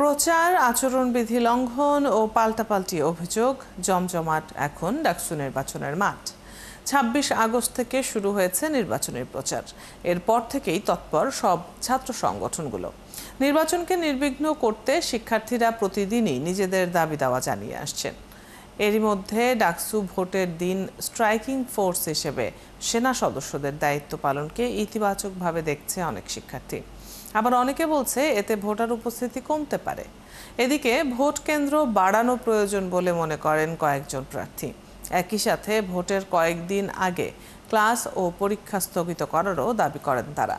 প্রচার আচরণবিধি লঙ্ঘন ও পাল্টাপাল্টি অভিযোগ জমজমাট এখন ডাকসু নির্বাচনের মাঠ। ২৬ আগস্ট থেকে শুরু হয়েছে নির্বাচনের প্রচার। এরপর থেকেই তৎপর সব ছাত্র সংগঠনগুলো। নির্বাচনকে নির্বিঘ্ন করতে শিক্ষার্থীরা প্রতিদিনই নিজেদের দাবি দাওয়া জানিয়ে আসছেন। এরই মধ্যে ডাকসু ভোটের দিন স্ট্রাইকিং ফোর্স হিসেবে সেনা সদস্যদের দায়িত্ব পালনকে ইতিবাচকভাবে দেখছে অনেক শিক্ষার্থী। আবার অনেকে বলছে এতে ভোটার উপস্থিতি কমতে পারে। এদিকে ভোট কেন্দ্র বাড়ানো প্রয়োজন বলে মনে করেন কয়েকজন প্রার্থী। একই সাথে ভোটের কয়েকদিন আগে ক্লাস ও পরীক্ষা স্থগিত করারও দাবি করেন তারা।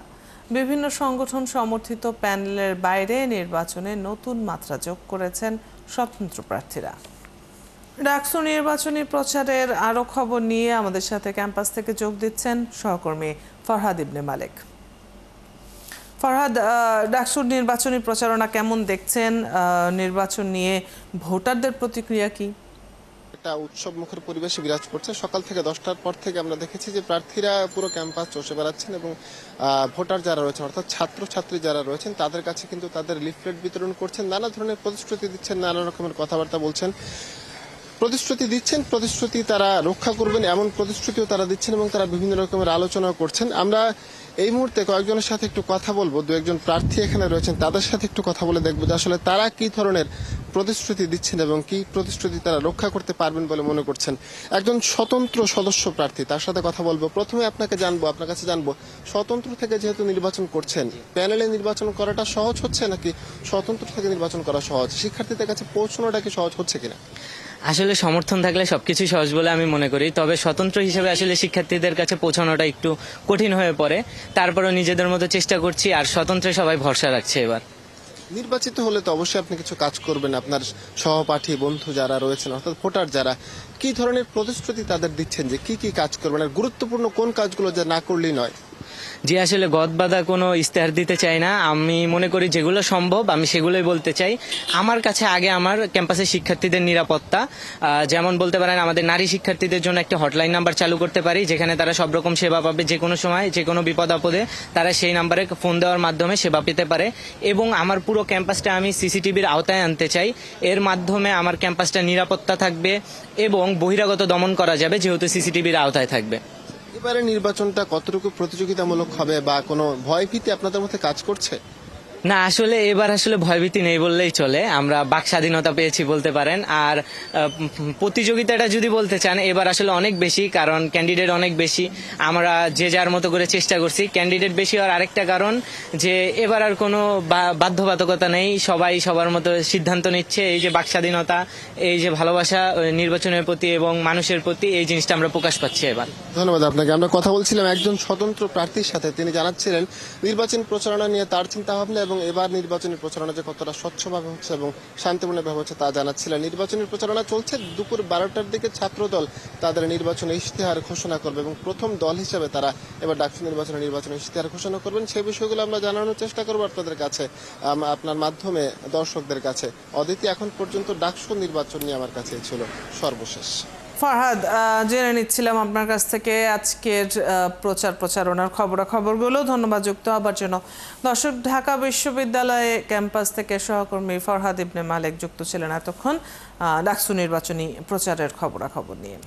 বিভিন্ন সংগঠন সমর্থিত প্যানেলের বাইরে নির্বাচনে নতুন মাত্রা যোগ করেছেন স্বতন্ত্র প্রার্থীরা। ডাকসু নির্বাচনী প্রচারের আরও খবর নিয়ে আমাদের সাথে ক্যাম্পাস থেকে যোগ দিচ্ছেন সহকর্মী ফরহাদ ইবনে মালেক। ফরহাদ, ডাকসুর নির্বাচনী প্রচারণা কেমন দেখছেন? নির্বাচন নিয়ে ভোটারদের প্রতিক্রিয়া কি? একটা উৎসবমুখর পরিবেশে বিরাজ করছে। সকাল থেকে 10টার পর থেকে আমরা দেখেছি যে প্রার্থীরা পুরো ক্যাম্পাস চষে বেড়াচ্ছেন এবং ভোটার যারা রয়েছেন অর্থাৎ ছাত্রছাত্রী যারা রয়েছেন তাদের কাছে কিন্তু তাদের লিফলেট বিতরণ করছেন, নানা ধরনের প্রতিশ্রুতি দিচ্ছেন, নানা রকমের কথাবার্তা বলছেন। প্রতিশ্রুতি তারা রক্ষা করবেন এমন প্রতিশ্রুতিও তারা দিচ্ছেন এবং তারা বিভিন্ন রকমের আলোচনা করছেন। আমরা এই মুহূর্তে কয়েকজনের সাথে একটু কথা বলবো, দু একজন প্রার্থী এখানে রয়েছেন, তাদের সাথে একটু কথা বলে দেখবো যে আসলে তারা কি ধরনের প্রতিশ্রুতি দিচ্ছেন এবং কি প্রতিশ্রুতি তারা রক্ষা করতে পারবেন বলে মনে করছেন। একজন স্বতন্ত্র সদস্য প্রার্থী, তার সাথে কথা বলবো। প্রথমে আপনার কাছে জানবো স্বতন্ত্র থেকে যেহেতু নির্বাচন করছেন, প্যানেলে নির্বাচন করাটা সহজ হচ্ছে নাকি স্বতন্ত্র থেকে নির্বাচন করা সহজ? শিক্ষার্থীদের কাছে পৌঁছানোটা কি সহজ হচ্ছে কিনা? আসলে সমর্থন থাকলে সবকিছুই সহজ বলে আমি মনে করি, তবে স্বতন্ত্র হিসেবে আসলে শিক্ষার্থীদের কাছে পৌঁছানোটা একটু কঠিন হয়ে পড়ে। তারপরেও নিজেদের মতো চেষ্টা করছি, আর স্বতন্ত্রে সবাই ভরসা রাখছে। এবার নির্বাচিত হলে তো অবশ্যই আপনি কিছু কাজ করবেন। আপনার সহপাঠী বন্ধু যারা রয়েছেন অর্থাৎ ভোটার যারা, কি ধরনের প্রতিশ্রুতি তাদের দিচ্ছেন যে কি কি কাজ করবেন, আর গুরুত্বপূর্ণ কোন কাজগুলো যা না করলেই নয়? যে আসলে গদবাঁধা কোনো ইস্তেহার দিতে চাই না। আমি মনে করি যেগুলো সম্ভব আমি সেগুলোই বলতে চাই। আমার কাছে আগে আমার ক্যাম্পাসের শিক্ষার্থীদের নিরাপত্তা, যেমন বলতে পারেন আমাদের নারী শিক্ষার্থীদের জন্য একটা হটলাইন নাম্বার চালু করতে পারি, যেখানে তারা সব রকম সেবা পাবে। যে কোনো সময় যে কোনো বিপদ আপদে তারা সেই নাম্বারে ফোন দেওয়ার মাধ্যমে সেবা পেতে পারে। এবং আমার পুরো ক্যাম্পাসটা আমি সিসিটিভির আওতায় আনতে চাই। এর মাধ্যমে আমার ক্যাম্পাসটা নিরাপত্তা থাকবে এবং বহিরাগত দমন করা যাবে, যেহেতু সিসিটিভির আওতায় থাকবে। এবারে নির্বাচনটা কতটুকু প্রতিযোগিতামূলক হবে বা কোনো ভয়ভীতি আপনাদের মধ্যে কাজ করছে? না, আসলে এবার আসলে ভয়ভীতি নেই বললেই চলে। আমরা বাক স্বাধীনতা পেয়েছি বলতে পারেন। আর প্রতিযোগিতাটা যদি বলতে চান, এবার আসলে অনেক বেশি, কারণ ক্যান্ডিডেট অনেক বেশি। আমরা যে যার মতো করে চেষ্টা করছি। ক্যান্ডিডেট বেশি হওয়ার আরেকটা কারণ যে এবার আর কোনো বাধ্যবাধকতা নেই, সবাই সবার মতো সিদ্ধান্ত নিচ্ছে। এই যে বাক স্বাধীনতা, এই যে ভালোবাসা নির্বাচনের প্রতি এবং মানুষের প্রতি, এই জিনিসটা আমরা প্রকাশ পাচ্ছি এবার। ধন্যবাদ আপনাকে। আমরা কথা বলছিলাম একজন স্বতন্ত্র প্রার্থীর সাথে। তিনি জানাচ্ছিলেন নির্বাচন প্রচারণা নিয়ে তার চিন্তা ভাবনা এবং এবার নির্বাচনী প্রচারণা যে কতটা স্বচ্ছভাবে হচ্ছে এবং শান্তিপূর্ণভাবে হচ্ছে তা জানাচ্ছিলেন। নির্বাচনী প্রচারণা চলছে। দুপুর 12টার দিকে ছাত্রদল তাদের নির্বাচনী ইশতেহার ঘোষণা করবে এবং প্রথম দল হিসেবে তারা এবার ডাকসু নির্বাচনী ইশতেহার ঘোষণা করবেন। সেই বিষয়গুলো আমরা জানানোর চেষ্টা করবো আপনাদের কাছে, আপনার মাধ্যমে দর্শকদের কাছে। অদিতি, এখন পর্যন্ত ডাকসু নির্বাচন নিয়ে আমার কাছে ছিল সর্বশেষ। ফরহাদ, জেনে নিচ্ছিলাম আপনার কাছ থেকে আজকের প্রচারণার খবরগুলো। ধন্যবাদ যুক্ত হবার জন্য। দর্শক, ঢাকা বিশ্ববিদ্যালয়ে ক্যাম্পাস থেকে সহকর্মী ফরহাদ ইবনে মালেক যুক্ত ছিলেন এতক্ষণ ডাকসু নির্বাচনী প্রচারের খবর নিয়ে।